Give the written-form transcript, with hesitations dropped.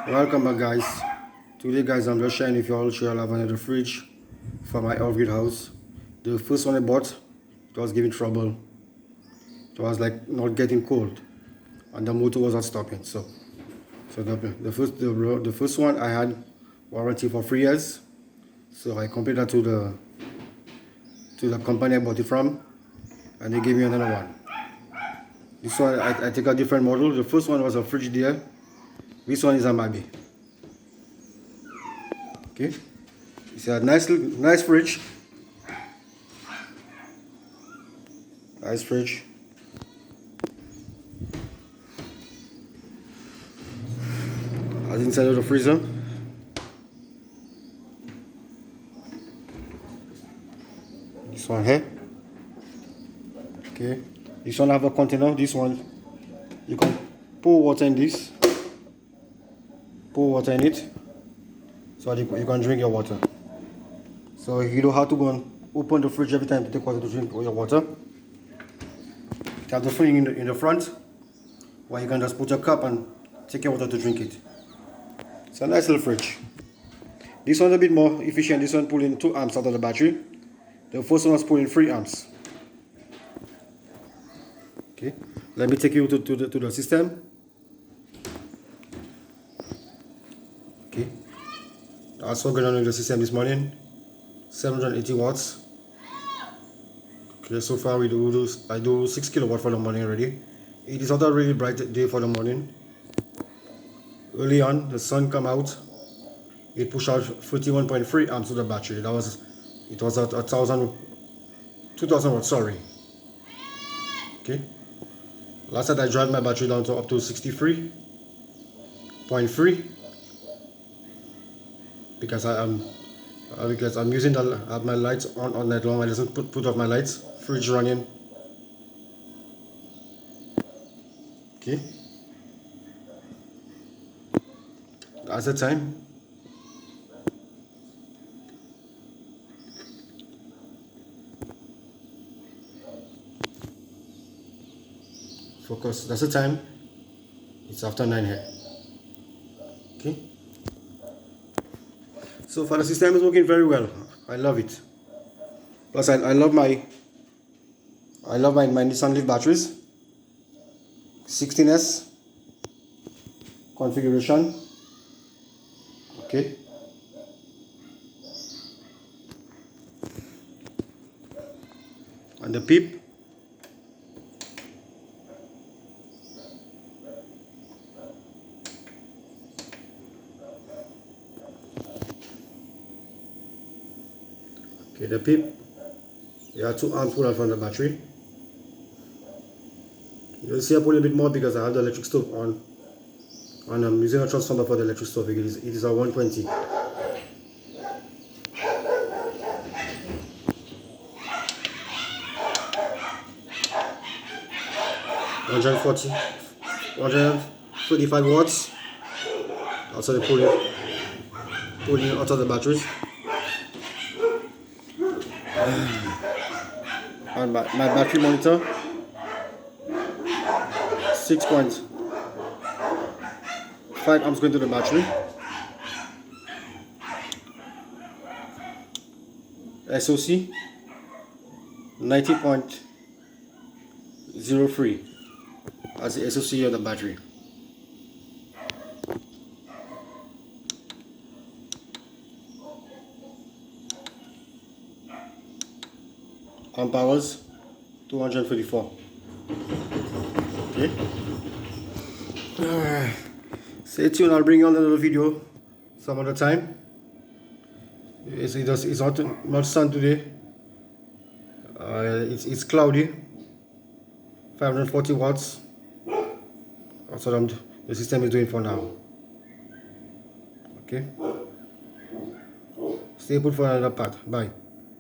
Welcome back, guys. Today, guys, I'm just sharing with you all I have another fridge for my off-grid house. The first one I bought, it was giving trouble. It was like not getting cold, and the motor was not stopping. So the first one I had warranty for 3 years. So I compared that to the company I bought it from, and they gave me another one. This one I take a different model. The first one was a Frigidaire. This one is a Mabi. Okay, it's a nice fridge. Nice fridge. As inside of the freezer. This one here. Okay, this one have a container. This one you can pour water in this. Pour water in it, so you can drink your water. So you don't have to go and open the fridge every time to take water to drink your water. You have the thing in the front, where you can just put your cup and take your water to drink it. It's a nice little fridge. This one's a bit more efficient. This one pulling 2 amps out of the battery. The first one was pulling 3 amps. Okay, let me take you to the system. Okay, that's what going on in the system this morning. 780 watts. Okay, so far I do 6 kilowatt for the morning already. It is not a really bright day for the morning. Early on, the sun come out. It pushed out 31.3 amps to the battery. It was at 2000 watts. Sorry. Okay. Last night I dragged my battery down to up to 63.3 because I'm using my lights on all night long. I just put off my lights. Fridge running. Okay. That's the time. Focus. That's the time. It's after 9 here. Okay. So far the system is working very well. I love it. Plus I love my NiSSAN Leaf batteries. 16S configuration. Okay. And the PIP. Okay, the PIP. There are 2 amps pulled out from the battery. You'll see I pull a bit more because I have the electric stove on. And I'm using a transformer for the electric stove. It is a 120. 135 watts. Also the pulling out of the batteries. And my battery monitor, 6.5 amps going to the battery. SOC 90.03 as the SOC of the battery. Amp hours 234. Okay. Stay tuned. I'll bring you another video some other time. It's not much sun today. It's cloudy. 540 watts. That's what the system is doing for now. Okay. Stay put for another part. Bye.